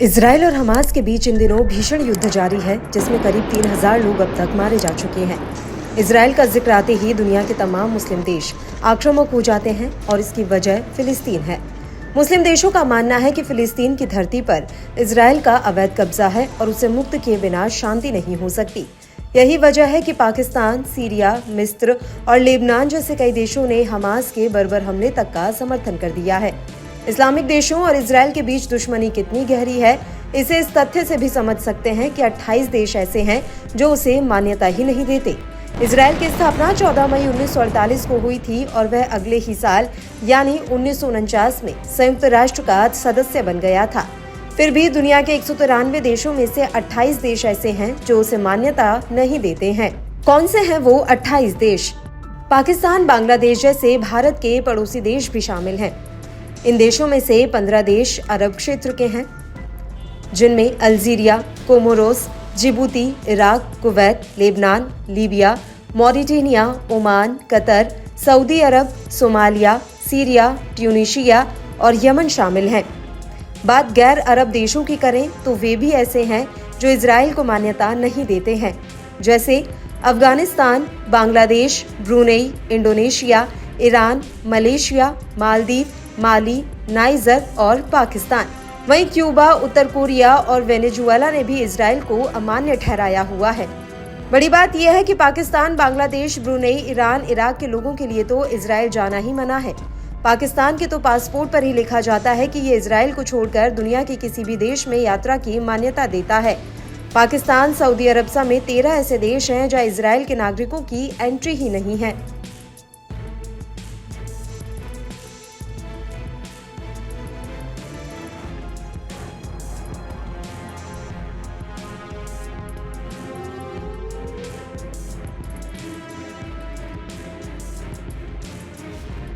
Israel और Hamas के बीच इन दिनों भीषण युद्ध जारी है, जिसमें करीब 3000 लोग अब तक मारे जा चुके हैं। इजरायल का जिक्र आते ही दुनिया के तमाम मुस्लिम देश आक्रामक हो जाते हैं और इसकी वजह फिलिस्तीन है। मुस्लिम देशों का मानना है कि फिलिस्तीन की धरती पर इजरायल का अवैध कब्जा है और उसे मुक्त किए बिना शांति नहीं हो सकती। यही वजह है कि पाकिस्तान, सीरिया, मिस्र और लेबनान जैसे कई देशों ने हमास के बर्बर हमले तक का समर्थन कर दिया है। इस्लामिक देशों और इजरायल के बीच दुश्मनी कितनी गहरी है, इसे इस तथ्य से भी समझ सकते हैं कि 28 देश ऐसे हैं जो उसे मान्यता ही नहीं देते। इजरायल की स्थापना 14 मई 1948 को हुई थी और वह अगले ही साल यानी 1949 में संयुक्त राष्ट्र का सदस्य बन गया था। फिर भी दुनिया के 193 देशों में से 28 देश ऐसे हैं जो उसे मान्यता नहीं देते हैं। कौन से हैं वो 28 देश? पाकिस्तान, बांग्लादेश जैसे भारत के पड़ोसी देश भी शामिल हैं। इन देशों में से 15 देश अरब क्षेत्र के हैं, जिनमें Algeria, Comoros, Djibouti, Iraq, Kuwait, Lebanon, Libya, Mauritania, Oman, Qatar, Saudi Arab, Somalia, Syria, Tunisia और यमन शामिल हैं। बात गैर अरब देशों की करें तो वे भी ऐसे हैं जो इजरायल को मान्यता नहीं देते हैं, जैसे Afghanistan, Bangladesh, Brunei, Indonesia, Iran, Malaysia, Maldives, Mali, Niger और पाकिस्तान। वहीं क्यूबा, उत्तर कोरिया और वेनेजुएला ने भी इजरायल को अमान्य ठहराया हुआ है। बड़ी बात यह है कि Pakistan, Bangladesh, Brunei, Iran, Iraq के लोगों के लिए तो इजरायल जाना ही मना है। पाकिस्तान के तो पासपोर्ट पर ही लिखा जाता है कि ये इजरायल को छोड़कर दुनिया के किसी भी देश में यात्रा की मान्यता देता है। पाकिस्तान, सऊदी अरब समेत 13 ऐसे देश हैं जहां इजरायल के नागरिकों की एंट्री ही नहीं है।